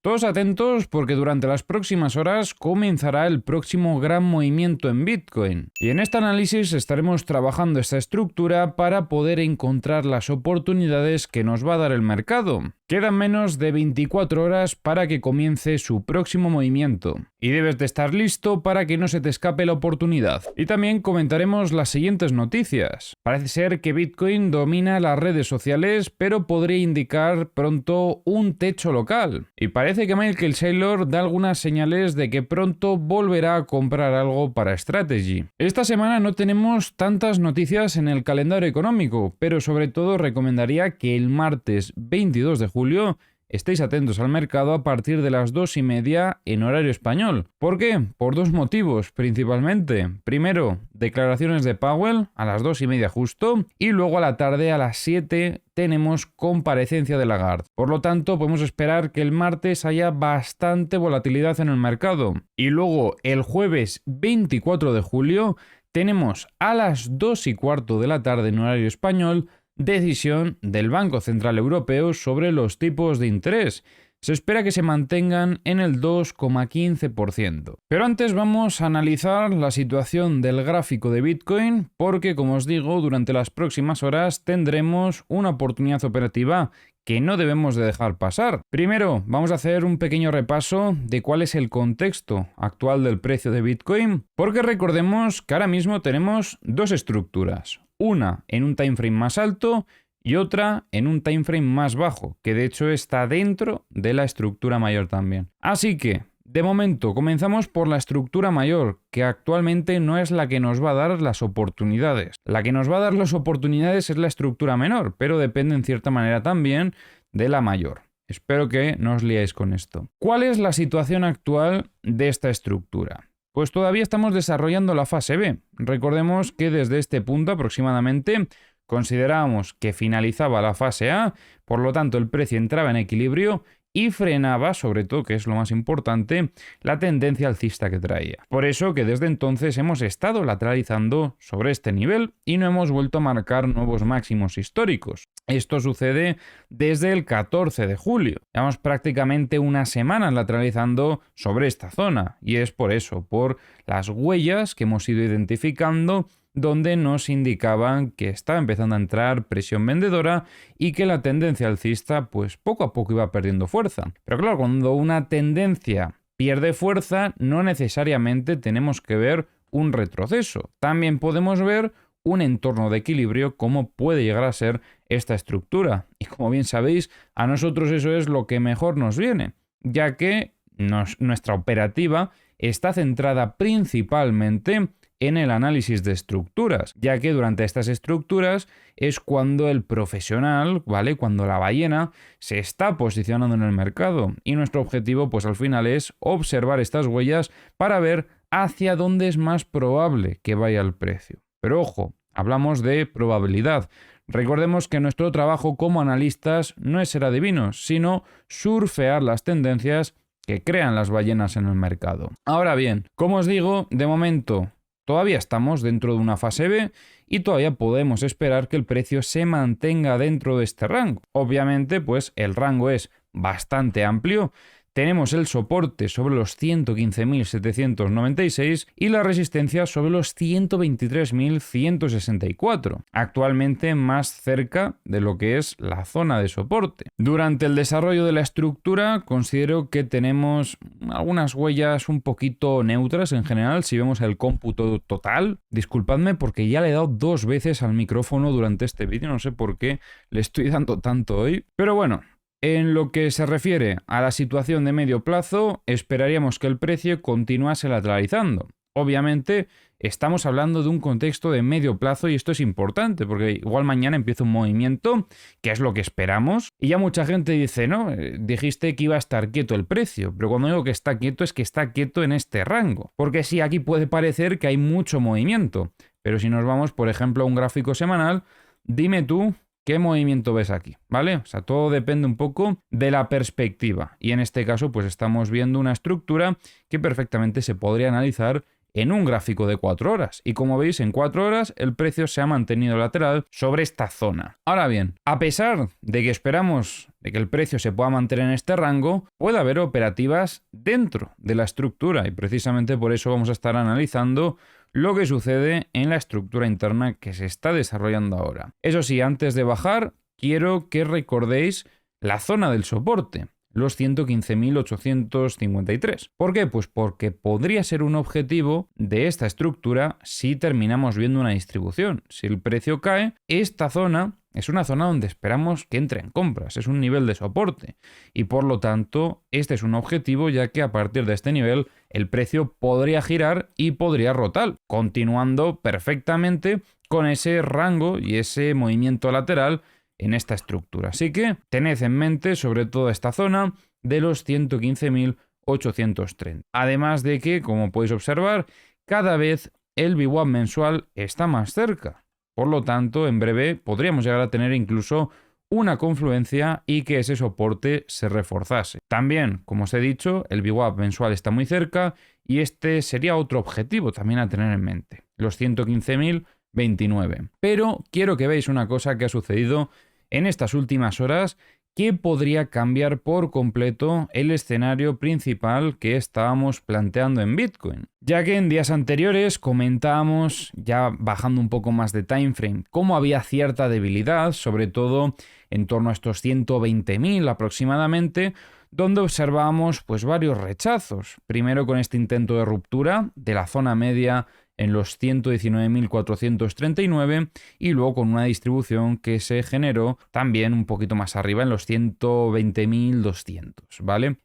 Todos atentos porque durante las próximas horas comenzará el próximo gran movimiento en Bitcoin. Y en este análisis estaremos trabajando esta estructura para poder encontrar las oportunidades que nos va a dar el mercado. Quedan menos de 24 horas para que comience su próximo movimiento y debes de estar listo para que no se te escape la oportunidad. Y también comentaremos las siguientes noticias. Parece ser que Bitcoin domina las redes sociales, pero podría indicar pronto un techo local. Y parece que Michael Saylor da algunas señales de que pronto volverá a comprar algo para Strategy. Esta semana no tenemos tantas noticias en el calendario económico, pero sobre todo recomendaría que el martes 22 de julio estéis atentos al mercado a partir de las 2:30 en horario español. ¿Por qué? Por dos motivos principalmente. Primero, declaraciones de Powell a las 2:30 justo y luego a la tarde a las 7 tenemos comparecencia de Lagarde. Por lo tanto, podemos esperar que el martes haya bastante volatilidad en el mercado. Y luego el jueves 24 de julio tenemos a las 2:15 de la tarde en horario español decisión del Banco Central Europeo sobre los tipos de interés. Se espera que se mantengan en el 2,15%. Pero antes vamos a analizar la situación del gráfico de Bitcoin porque, como os digo, durante las próximas horas tendremos una oportunidad operativa que no debemos de dejar pasar. Primero, vamos a hacer un pequeño repaso de cuál es el contexto actual del precio de Bitcoin, porque recordemos que ahora mismo tenemos dos estructuras. Una en un time frame más alto y otra en un time frame más bajo, que de hecho está dentro de la estructura mayor también. Así que, de momento, comenzamos por la estructura mayor, que actualmente no es la que nos va a dar las oportunidades. La que nos va a dar las oportunidades es la estructura menor, pero depende en cierta manera también de la mayor. Espero que no os liéis con esto. ¿Cuál es la situación actual de esta estructura? Pues todavía estamos desarrollando la fase B. Recordemos que desde este punto aproximadamente considerábamos que finalizaba la fase A, por lo tanto el precio entraba en equilibrio y frenaba, sobre todo, que es lo más importante, la tendencia alcista que traía. Por eso que desde entonces hemos estado lateralizando sobre este nivel y no hemos vuelto a marcar nuevos máximos históricos. Esto sucede desde el 14 de julio. Llevamos prácticamente una semana lateralizando sobre esta zona y es por eso, por las huellas que hemos ido identificando donde nos indicaban que estaba empezando a entrar presión vendedora y que la tendencia alcista pues poco a poco iba perdiendo fuerza. Pero claro, cuando una tendencia pierde fuerza, no necesariamente tenemos que ver un retroceso. También podemos ver un entorno de equilibrio como puede llegar a ser esta estructura. Y como bien sabéis, a nosotros eso es lo que mejor nos viene, ya que nuestra operativa está centrada principalmente en el análisis de estructuras, ya que durante estas estructuras es cuando el profesional, ¿vale? Cuando la ballena se está posicionando en el mercado y nuestro objetivo pues al final es observar estas huellas para ver hacia dónde es más probable que vaya el precio. Pero ojo, hablamos de probabilidad. Recordemos que nuestro trabajo como analistas no es ser adivinos, sino surfear las tendencias que crean las ballenas en el mercado. Ahora bien, como os digo, de momento todavía estamos dentro de una fase B y todavía podemos esperar que el precio se mantenga dentro de este rango. Obviamente, pues el rango es bastante amplio. Tenemos el soporte sobre los 115.796 y la resistencia sobre los 123.164, actualmente más cerca de lo que es la zona de soporte. Durante el desarrollo de la estructura considero que tenemos algunas huellas un poquito neutras en general si vemos el cómputo total. Disculpadme porque ya le he dado 2 veces al micrófono durante este vídeo, no sé por qué le estoy dando tanto hoy, pero bueno. En lo que se refiere a la situación de medio plazo, esperaríamos que el precio continuase lateralizando. Obviamente, estamos hablando de un contexto de medio plazo y esto es importante porque igual mañana empieza un movimiento, que es lo que esperamos, y ya mucha gente dice, no, dijiste que iba a estar quieto el precio, pero cuando digo que está quieto es que está quieto en este rango, porque sí, aquí puede parecer que hay mucho movimiento, pero si nos vamos, por ejemplo, a un gráfico semanal, dime tú ¿qué movimiento ves aquí? ¿Vale? O sea, todo depende un poco de la perspectiva. Y en este caso, pues estamos viendo una estructura que perfectamente se podría analizar en un gráfico de 4 horas. Y como veis, en 4 horas el precio se ha mantenido lateral sobre esta zona. Ahora bien, a pesar de que esperamos de que el precio se pueda mantener en este rango, puede haber operativas dentro de la estructura y precisamente por eso vamos a estar analizando lo que sucede en la estructura interna que se está desarrollando ahora. Eso sí, antes de bajar, quiero que recordéis la zona del soporte, los 115.853. ¿Por qué? Pues porque podría ser un objetivo de esta estructura si terminamos viendo una distribución. Si el precio cae, esta zona es una zona donde esperamos que entre en compras, es un nivel de soporte y por lo tanto este es un objetivo, ya que a partir de este nivel el precio podría girar y podría rotar, continuando perfectamente con ese rango y ese movimiento lateral en esta estructura. Así que tened en mente sobre todo esta zona de los 115.830. Además de que, como podéis observar, cada vez el VWAP mensual está más cerca. Por lo tanto, en breve podríamos llegar a tener incluso una confluencia y que ese soporte se reforzase. También, como os he dicho, el VWAP mensual está muy cerca y este sería otro objetivo también a tener en mente, los 115.029. Pero quiero que veáis una cosa que ha sucedido en estas últimas horas que podría cambiar por completo el escenario principal que estábamos planteando en Bitcoin. Ya que en días anteriores comentábamos, ya bajando un poco más de timeframe, cómo había cierta debilidad, sobre todo en torno a estos 120.000 aproximadamente, donde observábamos pues varios rechazos. Primero con este intento de ruptura de la zona media en los 119.439 y luego con una distribución que se generó también un poquito más arriba en los 120.200, ¿vale?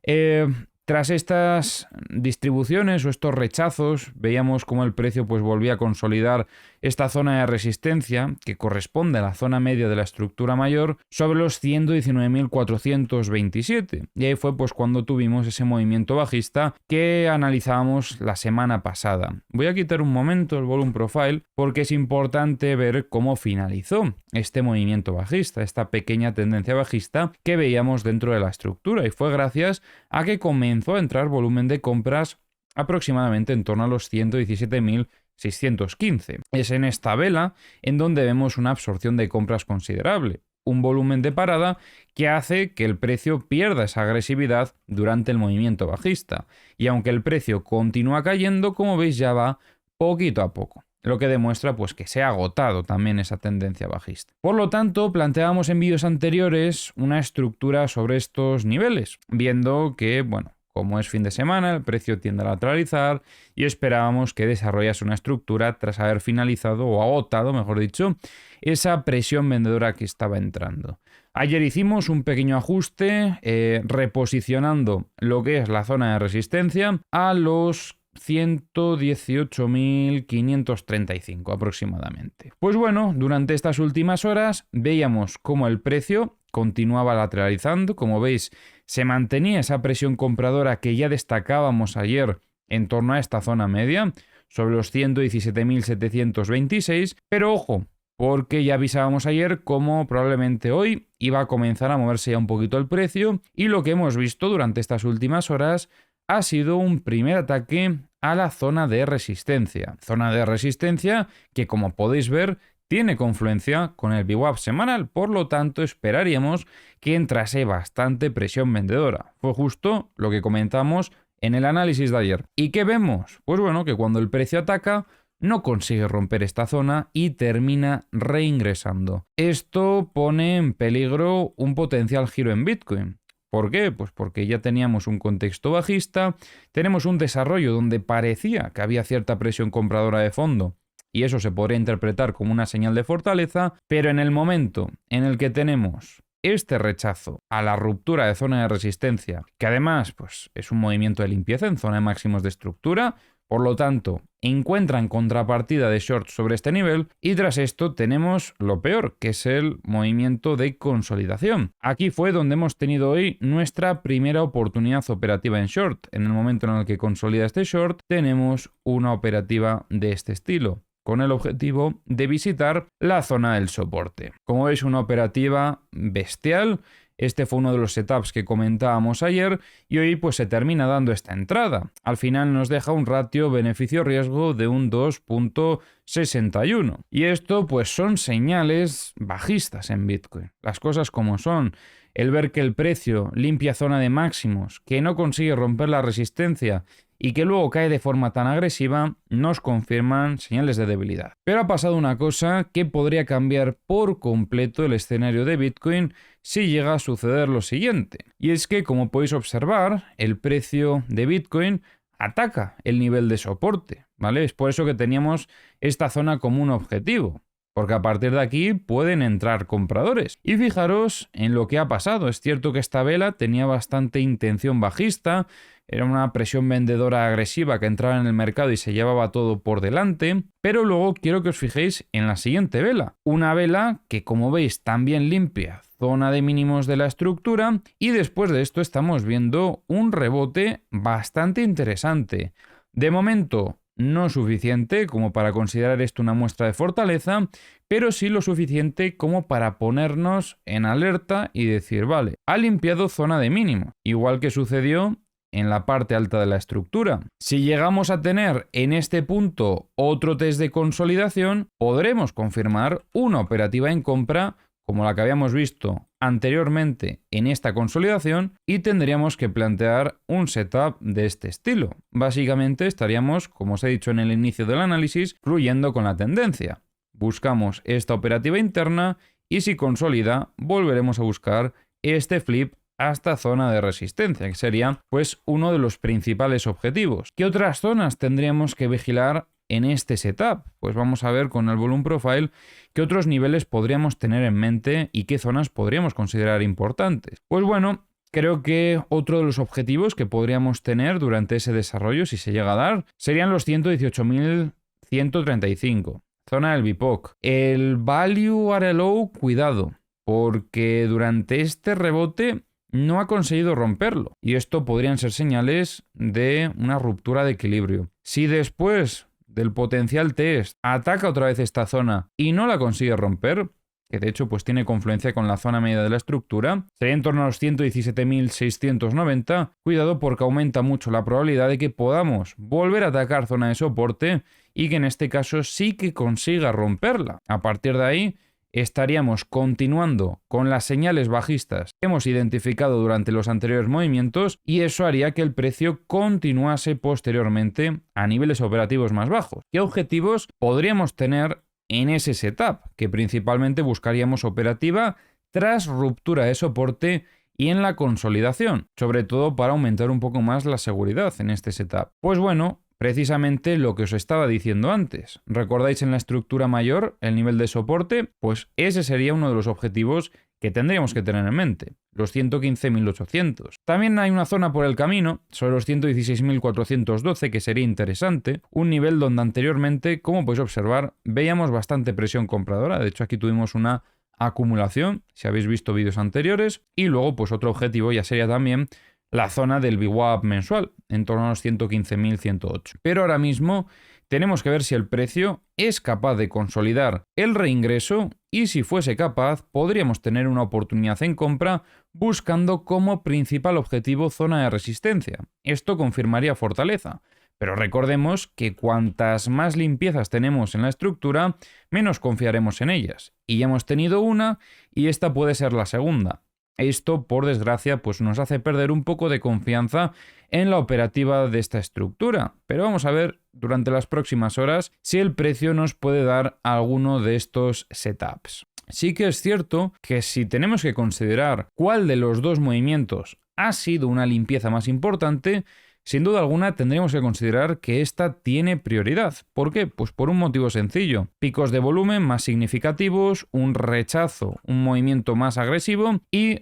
Tras estas distribuciones o estos rechazos, veíamos cómo el precio pues volvía a consolidar esta zona de resistencia que corresponde a la zona media de la estructura mayor sobre los 119.427. Y ahí fue pues cuando tuvimos ese movimiento bajista que analizábamos la semana pasada. Voy a quitar un momento el volume profile porque es importante ver cómo finalizó este movimiento bajista, esta pequeña tendencia bajista que veíamos dentro de la estructura, y fue gracias a que comenzó a entrar volumen de compras aproximadamente en torno a los 117.615. Es en esta vela en donde vemos una absorción de compras considerable, un volumen de parada que hace que el precio pierda esa agresividad durante el movimiento bajista. Y aunque el precio continúa cayendo, como veis ya va poquito a poco, lo que demuestra pues que se ha agotado también esa tendencia bajista. Por lo tanto, planteábamos en vídeos anteriores una estructura sobre estos niveles, viendo que, bueno, como es fin de semana, el precio tiende a lateralizar y esperábamos que desarrollase una estructura tras haber finalizado o agotado, mejor dicho, esa presión vendedora que estaba entrando. Ayer hicimos un pequeño ajuste reposicionando lo que es la zona de resistencia a los 118.535 aproximadamente. Pues bueno, durante estas últimas horas veíamos cómo el precio continuaba lateralizando. Como veis, se mantenía esa presión compradora que ya destacábamos ayer en torno a esta zona media, sobre los 117.726, pero ojo, porque ya avisábamos ayer cómo probablemente hoy iba a comenzar a moverse ya un poquito el precio, y lo que hemos visto durante estas últimas horas ha sido un primer ataque a la zona de resistencia. Zona de resistencia que, como podéis ver, tiene confluencia con el VWAP semanal, por lo tanto esperaríamos que entrase bastante presión vendedora. Fue justo lo que comentamos en el análisis de ayer. ¿Y qué vemos? Pues bueno, que cuando el precio ataca no consigue romper esta zona y termina reingresando. Esto pone en peligro un potencial giro en Bitcoin. ¿Por qué? Pues porque ya teníamos un contexto bajista, tenemos un desarrollo donde parecía que había cierta presión compradora de fondo y eso se podría interpretar como una señal de fortaleza, pero en el momento en el que tenemos este rechazo a la ruptura de zona de resistencia, que además pues, es un movimiento de limpieza en zona de máximos de estructura, por lo tanto, encuentran contrapartida de short sobre este nivel y tras esto tenemos lo peor, que es el movimiento de consolidación. Aquí fue donde hemos tenido hoy nuestra primera oportunidad operativa en short. En el momento en el que consolida este short, tenemos una operativa de este estilo, con el objetivo de visitar la zona del soporte. Como veis, una operativa bestial Este fue uno de los setups que comentábamos ayer y hoy pues se termina dando esta entrada. Al final nos deja un ratio beneficio-riesgo de un 2.61. Y esto pues son señales bajistas en Bitcoin. Las cosas como son. El ver que el precio limpia zona de máximos, que no consigue romper la resistencia y que luego cae de forma tan agresiva, nos confirman señales de debilidad. Pero ha pasado una cosa que podría cambiar por completo el escenario de Bitcoin si llega a suceder lo siguiente. Y es que, como podéis observar, el precio de Bitcoin ataca el nivel de soporte, ¿vale? Es por eso que teníamos esta zona como un objetivo. Porque a partir de aquí pueden entrar compradores. Y fijaros en lo que ha pasado. Es cierto que esta vela tenía bastante intención bajista, era una presión vendedora agresiva que entraba en el mercado y se llevaba todo por delante, pero luego quiero que os fijéis en la siguiente vela. Una vela que, como veis, también limpia zona de mínimos de la estructura y después de esto estamos viendo un rebote bastante interesante. De momento, no suficiente como para considerar esto una muestra de fortaleza, pero sí lo suficiente como para ponernos en alerta y decir, vale, ha limpiado zona de mínimo, igual que sucedió en la parte alta de la estructura. Si llegamos a tener en este punto otro test de consolidación, podremos confirmar una operativa en compra como la que habíamos visto anteriormente en esta consolidación y tendríamos que plantear un setup de este estilo. Básicamente estaríamos, como os he dicho en el inicio del análisis, fluyendo con la tendencia. Buscamos esta operativa interna y si consolida volveremos a buscar este flip hasta zona de resistencia, que sería pues uno de los principales objetivos. ¿Qué otras zonas tendríamos que vigilar en este setup? Pues vamos a ver con el volume profile qué otros niveles podríamos tener en mente y qué zonas podríamos considerar importantes. Pues bueno, creo que otro de los objetivos que podríamos tener durante ese desarrollo, si se llega a dar, serían los 118.135, zona del BIPOC. El Value RLO, cuidado, porque durante este rebote no ha conseguido romperlo y esto podrían ser señales de una ruptura de equilibrio. Si después del potencial test ataca otra vez esta zona y no la consigue romper, que de hecho pues tiene confluencia con la zona media de la estructura, sería en torno a los 117.690, cuidado porque aumenta mucho la probabilidad de que podamos volver a atacar zona de soporte y que en este caso sí que consiga romperla. A partir de ahí estaríamos continuando con las señales bajistas que hemos identificado durante los anteriores movimientos y eso haría que el precio continuase posteriormente a niveles operativos más bajos. ¿Qué objetivos podríamos tener en ese setup? Que principalmente buscaríamos operativa tras ruptura de soporte y en la consolidación, sobre todo para aumentar un poco más la seguridad en este setup. Pues bueno, precisamente lo que os estaba diciendo antes. ¿Recordáis en la estructura mayor el nivel de soporte? Pues ese sería uno de los objetivos que tendríamos que tener en mente, los 115.800. También hay una zona por el camino, sobre los 116.412, que sería interesante, un nivel donde anteriormente, como podéis observar, veíamos bastante presión compradora. De hecho, aquí tuvimos una acumulación, si habéis visto vídeos anteriores, y luego pues otro objetivo ya sería también la zona del VWAP mensual, en torno a los 115.108. Pero ahora mismo tenemos que ver si el precio es capaz de consolidar el reingreso y si fuese capaz podríamos tener una oportunidad en compra buscando como principal objetivo zona de resistencia. Esto confirmaría fortaleza. Pero recordemos que cuantas más limpiezas tenemos en la estructura, menos confiaremos en ellas. Y ya hemos tenido una y esta puede ser la segunda. Esto, por desgracia, pues nos hace perder un poco de confianza en la operativa de esta estructura. Pero vamos a ver durante las próximas horas si el precio nos puede dar alguno de estos setups. Sí que es cierto que si tenemos que considerar cuál de los dos movimientos ha sido una limpieza más importante, sin duda alguna tendríamos que considerar que esta tiene prioridad. ¿Por qué? Pues por un motivo sencillo. Picos de volumen más significativos, un rechazo, un movimiento más agresivo y,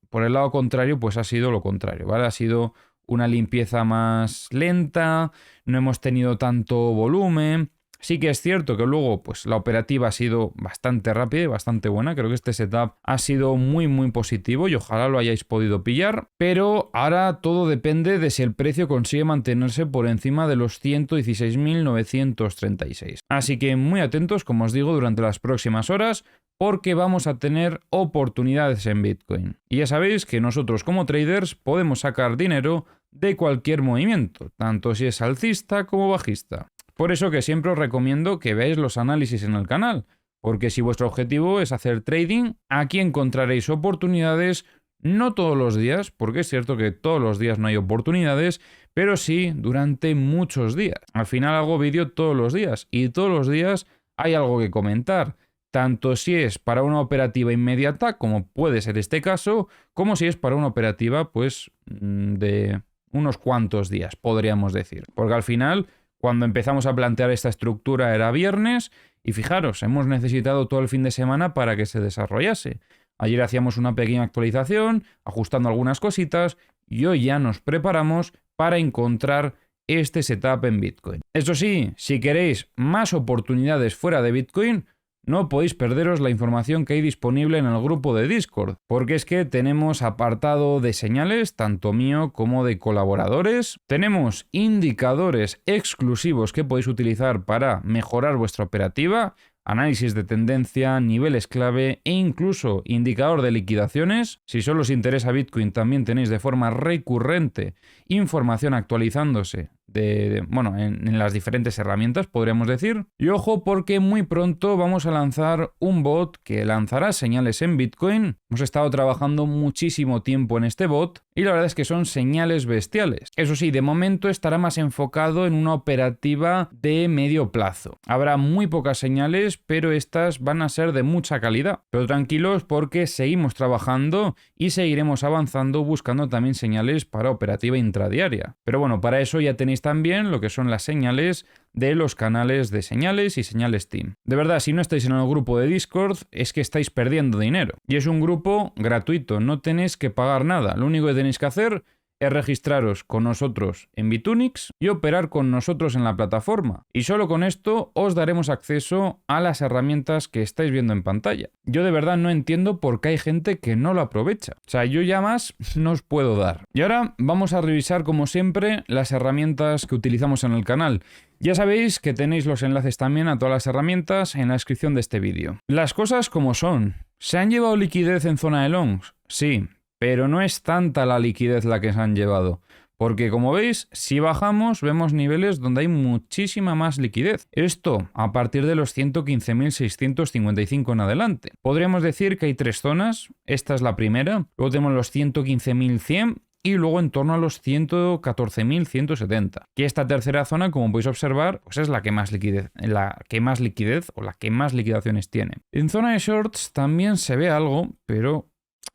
por el lado contrario, pues ha sido lo contrario, ¿vale? Ha sido una limpieza más lenta, no hemos tenido tanto volumen, Sí que es cierto que luego pues la operativa ha sido bastante rápida y bastante buena. Creo que este setup ha sido muy positivo y ojalá lo hayáis podido pillar. Pero ahora todo depende de si el precio consigue mantenerse por encima de los 116.936. Así que muy atentos, como os digo, durante las próximas horas, porque vamos a tener oportunidades en Bitcoin. Y ya sabéis que nosotros como traders podemos sacar dinero de cualquier movimiento, tanto si es alcista como bajista. Por eso que siempre os recomiendo que veáis los análisis en el canal, porque si vuestro objetivo es hacer trading, aquí encontraréis oportunidades, no todos los días, porque es cierto que todos los días no hay oportunidades, pero sí durante muchos días. Al final hago vídeo todos los días y todos los días hay algo que comentar. Tanto si es para una operativa inmediata, como puede ser este caso, como si es para una operativa, pues, de unos cuantos días, podríamos decir. Porque al final, cuando empezamos a plantear esta estructura era viernes, y fijaros, hemos necesitado todo el fin de semana para que se desarrollase. Ayer hacíamos una pequeña actualización, ajustando algunas cositas, y hoy ya nos preparamos para encontrar este setup en Bitcoin. Eso sí, si queréis más oportunidades fuera de Bitcoin, no podéis perderos la información que hay disponible en el grupo de Discord, porque es que tenemos apartado de señales, tanto mío como de colaboradores. Tenemos indicadores exclusivos que podéis utilizar para mejorar vuestra operativa, análisis de tendencia, niveles clave e incluso indicador de liquidaciones. Si solo os interesa Bitcoin, también tenéis de forma recurrente información actualizándose en las diferentes herramientas, podríamos decir. Y ojo, porque muy pronto vamos a lanzar un bot que lanzará señales en Bitcoin. Hemos estado trabajando muchísimo tiempo en este bot y la verdad es que son señales bestiales. Eso sí, de momento estará más enfocado en una operativa de medio plazo. Habrá muy pocas señales, pero estas van a ser de mucha calidad. Pero tranquilos, porque seguimos trabajando y seguiremos avanzando buscando también señales para operativa intradiaria. Pero bueno, para eso ya tenéis también lo que son las señales de los canales de señales y señales team. De verdad, si no estáis en el grupo de Discord, es que estáis perdiendo dinero. Y es un grupo gratuito, no tenéis que pagar nada. Lo único que tenéis que hacer es registraros con nosotros en Bitunix y operar con nosotros en la plataforma. Y solo con esto os daremos acceso a las herramientas que estáis viendo en pantalla. Yo de verdad no entiendo por qué hay gente que no lo aprovecha. O sea, yo ya más no os puedo dar. Y ahora vamos a revisar, como siempre, las herramientas que utilizamos en el canal. Ya sabéis que tenéis los enlaces también a todas las herramientas en la descripción de este vídeo. Las cosas como son. ¿Se han llevado liquidez en zona de longs? Sí. Pero no es tanta la liquidez la que se han llevado, porque como veis, si bajamos vemos niveles donde hay muchísima más liquidez. Esto a partir de los 115.655 en adelante. Podríamos decir que hay tres zonas, esta es la primera, luego tenemos los 115.100 y luego en torno a los 114.170. Que esta tercera zona, como podéis observar, pues es la que más liquidez o la que más liquidaciones tiene. En zona de shorts también se ve algo, pero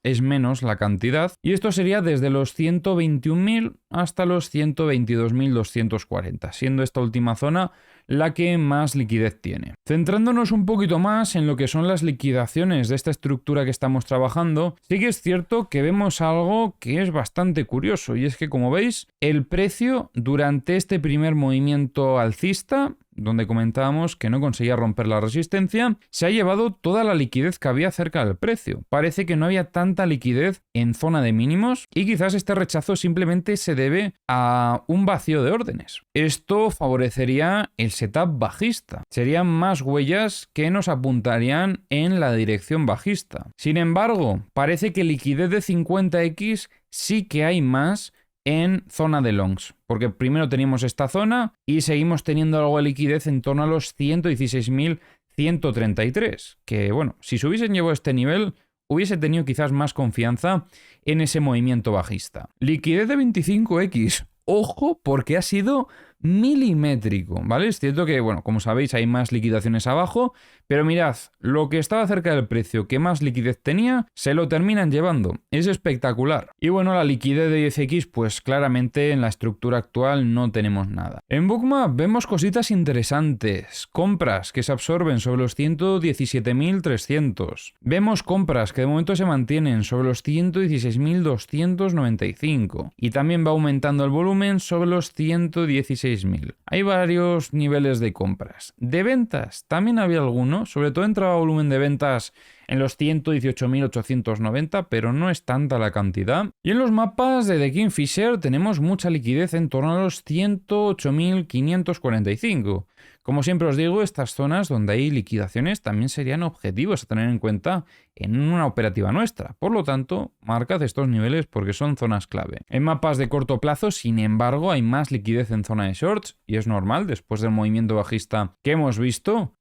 es menos la cantidad, y esto sería desde los 121.000 hasta los 122.240, siendo esta última zona la que más liquidez tiene. Centrándonos un poquito más en lo que son las liquidaciones de esta estructura que estamos trabajando, sí que es cierto que vemos algo que es bastante curioso, y es que, como veis, el precio durante este primer movimiento alcista, donde comentábamos que no conseguía romper la resistencia, se ha llevado toda la liquidez que había cerca del precio. Parece que no había tanta liquidez en zona de mínimos y quizás este rechazo simplemente se debe a un vacío de órdenes. Esto favorecería el setup bajista. Serían más huellas que nos apuntarían en la dirección bajista. Sin embargo, parece que liquidez de 50x sí que hay más en zona de longs, porque primero teníamos esta zona y seguimos teniendo algo de liquidez en torno a los 116.133, que bueno, si se hubiesen llevado a este nivel hubiese tenido quizás más confianza en ese movimiento bajista. Liquidez de 25x, ojo, porque ha sido milimétrico, ¿vale? Es cierto que, bueno, como sabéis, hay más liquidaciones abajo, pero mirad, lo que estaba cerca del precio, que más liquidez tenía, se lo terminan llevando. Es espectacular. Y bueno, la liquidez de 10x, pues claramente en la estructura actual no tenemos nada. En Bookmap vemos cositas interesantes. Compras que se absorben sobre los 117.300. Vemos compras que de momento se mantienen sobre los 116.295. Y también va aumentando el volumen sobre los 116.000 36.000. Hay varios niveles de compras. De ventas, también había alguno, sobre todo entraba volumen de ventas en los 118.890, pero no es tanta la cantidad. Y en los mapas de The Kingfisher tenemos mucha liquidez en torno a los 108.545. Como siempre os digo, estas zonas donde hay liquidaciones también serían objetivos a tener en cuenta en una operativa nuestra. Por lo tanto, marcad estos niveles porque son zonas clave. En mapas de corto plazo, sin embargo, hay más liquidez en zona de shorts y es normal después del movimiento bajista que hemos visto.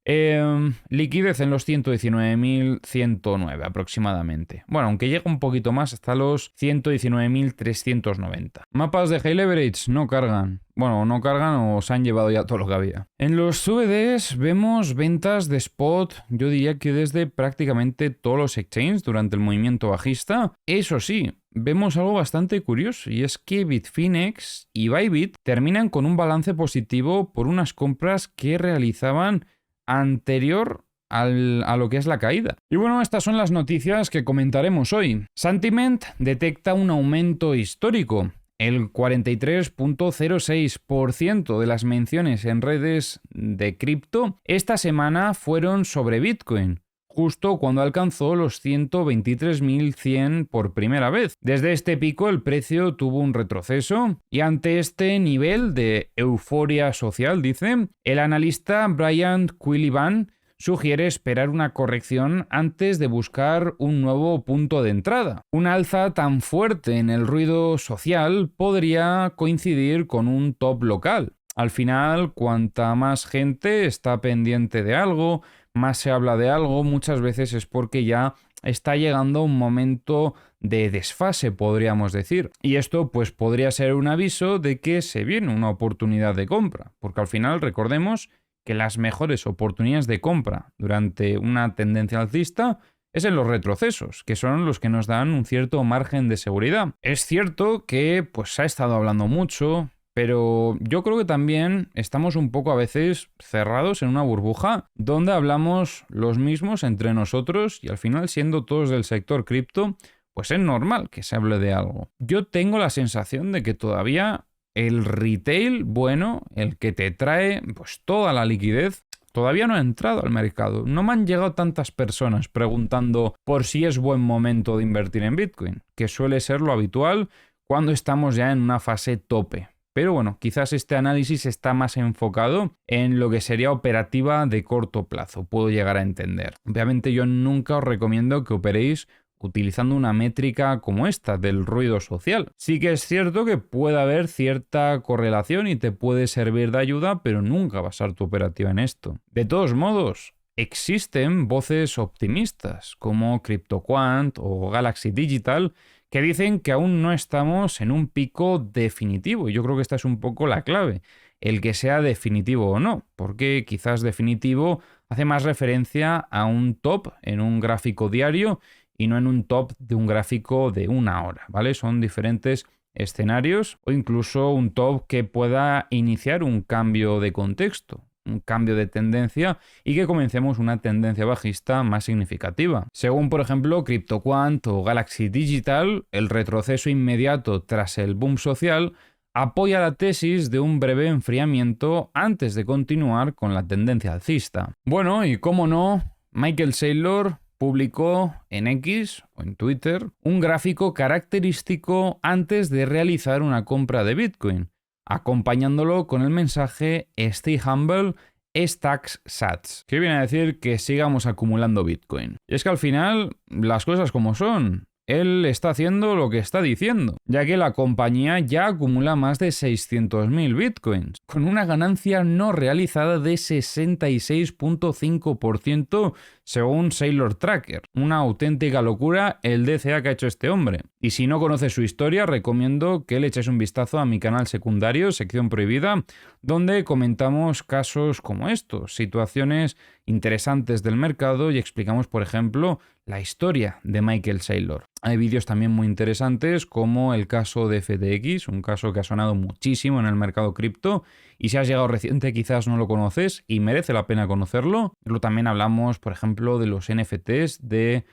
Liquidez en los 119.109 aproximadamente. Bueno, aunque llega un poquito más hasta los 119.390. Mapas de high leverage no cargan. Bueno, no cargan o se han llevado ya todo lo que había. En los CBDs vemos ventas de spot, yo diría que desde prácticamente todos los exchanges durante el movimiento bajista. Eso sí, vemos algo bastante curioso y es que Bitfinex y Bybit terminan con un balance positivo por unas compras que realizaban anterior a lo que es la caída. Y bueno, estas son las noticias que comentaremos hoy. Sentiment detecta un aumento histórico. El 43.06% de las menciones en redes de cripto esta semana fueron sobre Bitcoin, justo cuando alcanzó los 123.100 por primera vez. Desde este pico el precio tuvo un retroceso y ante este nivel de euforia social, dice, el analista Brian Quillivan sugiere esperar una corrección antes de buscar un nuevo punto de entrada. Un alza tan fuerte en el ruido social podría coincidir con un top local. Al final, cuanta más gente está pendiente de algo, más se habla de algo, muchas veces es porque ya está llegando un momento de desfase, podríamos decir. Y esto pues podría ser un aviso de que se viene una oportunidad de compra, porque al final recordemos que las mejores oportunidades de compra durante una tendencia alcista es en los retrocesos, que son los que nos dan un cierto margen de seguridad. Es cierto que pues se ha estado hablando mucho, pero yo creo que también estamos un poco a veces cerrados en una burbuja donde hablamos los mismos entre nosotros y al final siendo todos del sector cripto, pues es normal que se hable de algo. Yo tengo la sensación de que todavía el retail bueno, el que te trae pues toda la liquidez, todavía no ha entrado al mercado. No me han llegado tantas personas preguntando por si es buen momento de invertir en Bitcoin, que suele ser lo habitual cuando estamos ya en una fase tope. Pero bueno, quizás este análisis está más enfocado en lo que sería operativa de corto plazo, puedo llegar a entender. Obviamente yo nunca os recomiendo que operéis utilizando una métrica como esta del ruido social. Sí que es cierto que puede haber cierta correlación y te puede servir de ayuda, pero nunca basar tu operativa en esto. De todos modos, existen voces optimistas como CryptoQuant o Galaxy Digital que dicen que aún no estamos en un pico definitivo. Y yo creo que esta es un poco la clave, el que sea definitivo o no, porque quizás definitivo hace más referencia a un top en un gráfico diario y no en un top de un gráfico de una hora, ¿vale? Son diferentes escenarios o incluso un top que pueda iniciar un cambio de contexto, un cambio de tendencia y que comencemos una tendencia bajista más significativa. Según, por ejemplo, CryptoQuant o Galaxy Digital, el retroceso inmediato tras el boom social apoya la tesis de un breve enfriamiento antes de continuar con la tendencia alcista. Bueno, y cómo no, Michael Saylor publicó en X o en Twitter un gráfico característico antes de realizar una compra de Bitcoin, acompañándolo con el mensaje Stay Humble, Stacks Sats, que viene a decir que sigamos acumulando Bitcoin. Y es que al final, las cosas como son, él está haciendo lo que está diciendo, ya que la compañía ya acumula más de 600.000 bitcoins, con una ganancia no realizada de 66.5% según Saylor Tracker. Una auténtica locura el DCA que ha hecho este hombre. Y si no conoces su historia, recomiendo que le eches un vistazo a mi canal secundario, sección prohibida, donde comentamos casos como estos, situaciones interesantes del mercado y explicamos, por ejemplo, la historia de Michael Saylor. Hay vídeos también muy interesantes como el caso de FTX, un caso que ha sonado muchísimo en el mercado cripto y si has llegado reciente quizás no lo conoces y merece la pena conocerlo. Pero también hablamos, por ejemplo, de los NFTs de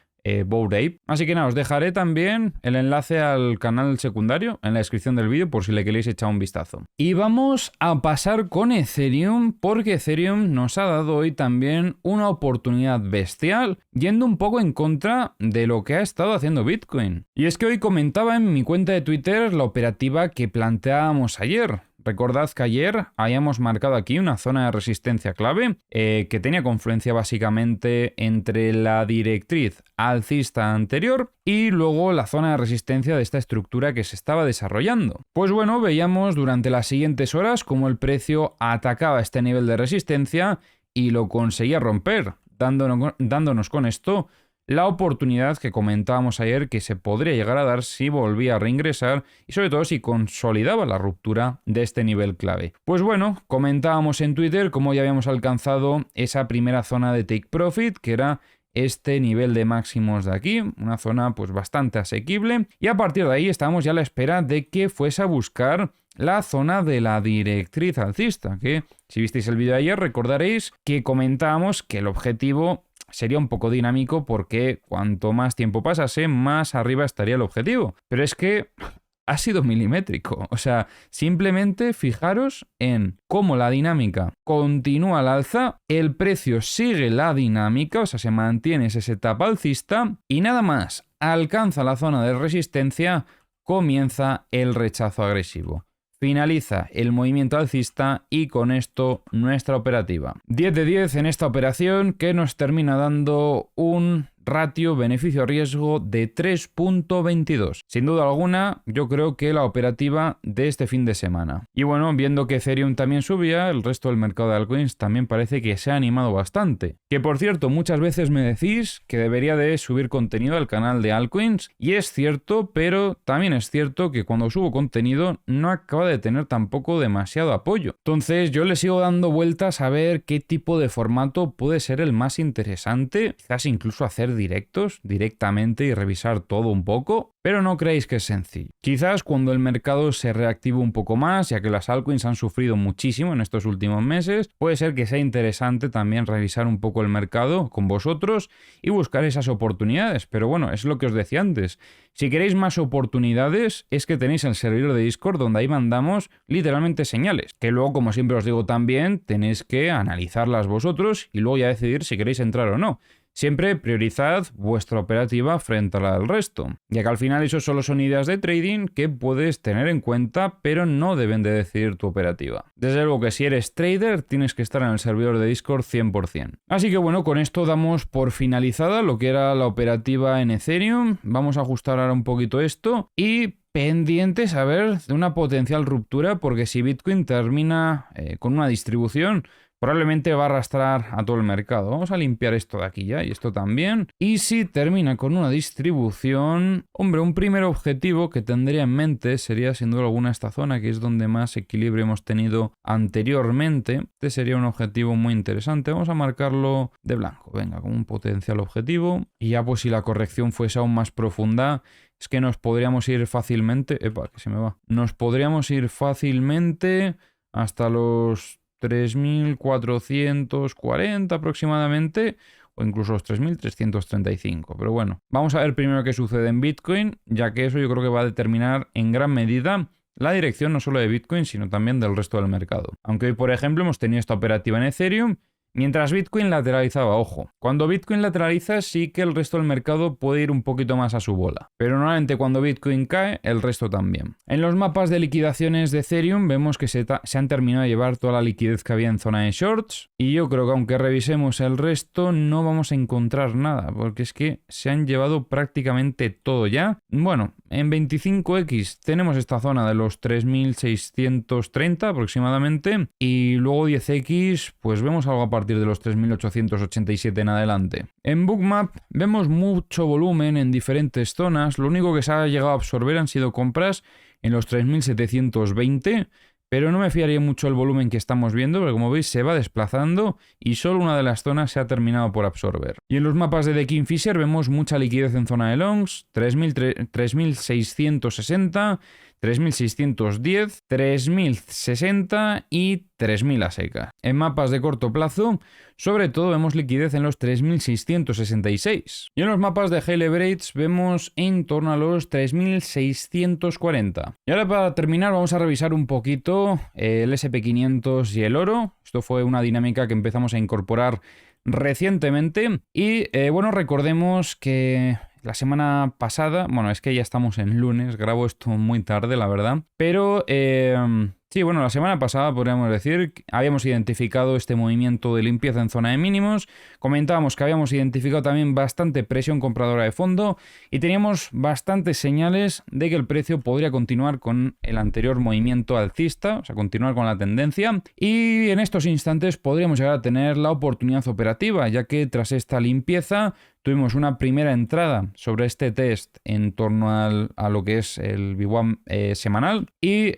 Bored Ape. Así que nada, os dejaré también el enlace al canal secundario en la descripción del vídeo por si le queréis echar un vistazo. Y vamos a pasar con Ethereum, porque Ethereum nos ha dado hoy también una oportunidad bestial, yendo un poco en contra de lo que ha estado haciendo Bitcoin. Y es que hoy comentaba en mi cuenta de Twitter la operativa que planteábamos ayer. Recordad que ayer habíamos marcado aquí una zona de resistencia clave que tenía confluencia básicamente entre la directriz alcista anterior y luego la zona de resistencia de esta estructura que se estaba desarrollando. Pues bueno, veíamos durante las siguientes horas cómo el precio atacaba este nivel de resistencia y lo conseguía romper, dándonos con esto la oportunidad que comentábamos ayer que se podría llegar a dar si volvía a reingresar y sobre todo si consolidaba la ruptura de este nivel clave. Pues bueno, comentábamos en Twitter cómo ya habíamos alcanzado esa primera zona de take profit, que era este nivel de máximos de aquí, una zona pues bastante asequible, y a partir de ahí estábamos ya a la espera de que fuese a buscar la zona de la directriz alcista, que si visteis el vídeo de ayer recordaréis que comentábamos que el objetivo sería un poco dinámico porque cuanto más tiempo pasase, más arriba estaría el objetivo. Pero es que ha sido milimétrico. O sea, simplemente fijaros en cómo la dinámica continúa al alza, el precio sigue la dinámica, o sea, se mantiene ese setup alcista y nada más alcanza la zona de resistencia, comienza el rechazo agresivo. Finaliza el movimiento alcista y con esto nuestra operativa. 10 de 10 en esta operación que nos termina dando un ratio beneficio-riesgo de 3.22. Sin duda alguna, yo creo que la operativa de este fin de semana. Y bueno, viendo que Ethereum también subía, el resto del mercado de altcoins también parece que se ha animado bastante. Que por cierto, muchas veces me decís que debería de subir contenido al canal de altcoins, y es cierto, pero también es cierto que cuando subo contenido no acaba de tener tampoco demasiado apoyo. Entonces yo le sigo dando vueltas a ver qué tipo de formato puede ser el más interesante, quizás incluso hacer directos directamente y revisar todo un poco, pero no creéis que es sencillo. Quizás cuando el mercado se reactive un poco más, ya que las altcoins han sufrido muchísimo en estos últimos meses, puede ser que sea interesante también revisar un poco el mercado con vosotros y buscar esas oportunidades. Pero bueno, es lo que os decía antes. Si queréis más oportunidades, es que tenéis el servidor de Discord donde ahí mandamos literalmente señales, que luego, como siempre os digo también, tenéis que analizarlas vosotros y luego ya decidir si queréis entrar o no. Siempre priorizad vuestra operativa frente a la del resto, ya que al final eso solo son ideas de trading que puedes tener en cuenta, pero no deben de decidir tu operativa. Desde luego que si eres trader tienes que estar en el servidor de Discord 100%. Así que bueno, con esto damos por finalizada lo que era la operativa en Ethereum. Vamos a ajustar ahora un poquito esto y pendientes a ver de una potencial ruptura, porque si Bitcoin termina con una distribución, probablemente va a arrastrar a todo el mercado. Vamos a limpiar esto de aquí ya y esto también. Y si termina con una distribución, hombre, un primer objetivo que tendría en mente sería sin duda alguna esta zona, que es donde más equilibrio hemos tenido anteriormente. Este sería un objetivo muy interesante. Vamos a marcarlo de blanco, venga, como un potencial objetivo. Y ya pues si la corrección fuese aún más profunda, es que nos podríamos ir fácilmente... ¡Epa, que se me va! Nos podríamos ir fácilmente hasta los 3.440 aproximadamente, o incluso los 3.335. Pero bueno, vamos a ver primero qué sucede en Bitcoin, ya que eso yo creo que va a determinar en gran medida la dirección no solo de Bitcoin, sino también del resto del mercado. Aunque hoy, por ejemplo, hemos tenido esta operativa en Ethereum, mientras Bitcoin lateralizaba, ojo. Cuando Bitcoin lateraliza sí que el resto del mercado puede ir un poquito más a su bola. Pero normalmente cuando Bitcoin cae, el resto también. En los mapas de liquidaciones de Ethereum vemos que se han terminado de llevar toda la liquidez que había en zona de shorts. Y yo creo que aunque revisemos el resto no vamos a encontrar nada. Porque es que se han llevado prácticamente todo ya. Bueno, en 25X tenemos esta zona de los 3.630 aproximadamente. Y luego 10X pues vemos algo a partir de los 3.887 en adelante. En Bookmap vemos mucho volumen en diferentes zonas. Lo único que se ha llegado a absorber han sido compras en los 3.720, pero no me fiaría mucho el volumen que estamos viendo, porque como veis se va desplazando y solo una de las zonas se ha terminado por absorber. Y en los mapas de The Kingfisher vemos mucha liquidez en zona de longs, 3.660, 3.610, 3.060 y 3.000 a secas. En mapas de corto plazo, sobre todo vemos liquidez en los 3.666. Y en los mapas de High Leverage vemos en torno a los 3.640. Y ahora para terminar vamos a revisar un poquito el SP500 y el oro. Esto fue una dinámica que empezamos a incorporar recientemente. Y bueno, recordemos que la semana pasada, bueno, es que ya estamos en lunes, grabo esto muy tarde, la verdad, pero sí, bueno, la semana pasada podríamos decir que habíamos identificado este movimiento de limpieza en zona de mínimos, comentábamos que habíamos identificado también bastante presión compradora de fondo y teníamos bastantes señales de que el precio podría continuar con el anterior movimiento alcista, o sea, continuar con la tendencia, y en estos instantes podríamos llegar a tener la oportunidad operativa, ya que tras esta limpieza tuvimos una primera entrada sobre este test en torno a lo que es el VWAP semanal y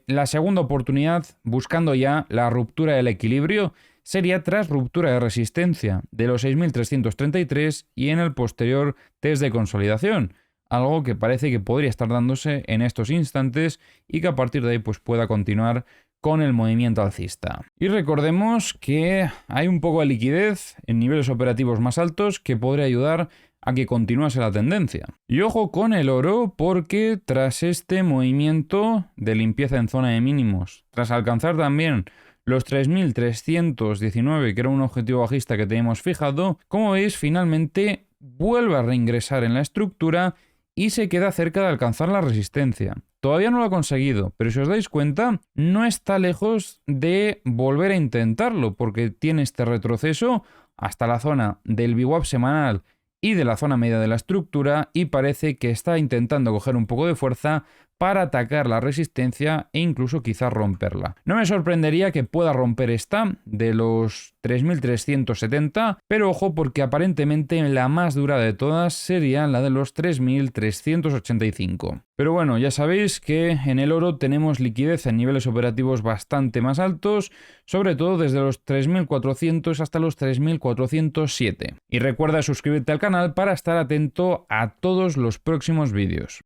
la segunda oportunidad, buscando ya la ruptura del equilibrio, sería tras ruptura de resistencia de los 6.333 y en el posterior test de consolidación. Algo que parece que podría estar dándose en estos instantes y que a partir de ahí pues pueda continuar con el movimiento alcista. Y recordemos que hay un poco de liquidez en niveles operativos más altos que podría ayudar a que continuase la tendencia. Y ojo con el oro porque tras este movimiento de limpieza en zona de mínimos, tras alcanzar también los 3.319, que era un objetivo bajista que teníamos fijado, como veis finalmente vuelve a reingresar en la estructura y se queda cerca de alcanzar la resistencia. Todavía no lo ha conseguido, pero si os dais cuenta, no está lejos de volver a intentarlo, porque tiene este retroceso hasta la zona del VWAP semanal y de la zona media de la estructura y parece que está intentando coger un poco de fuerza para atacar la resistencia e incluso quizás romperla. No me sorprendería que pueda romper esta de los 3.370, pero ojo porque aparentemente la más dura de todas sería la de los 3.385. Pero bueno, ya sabéis que en el oro tenemos liquidez en niveles operativos bastante más altos, sobre todo desde los 3.400 hasta los 3.407. Y recuerda suscribirte al canal para estar atento a todos los próximos vídeos.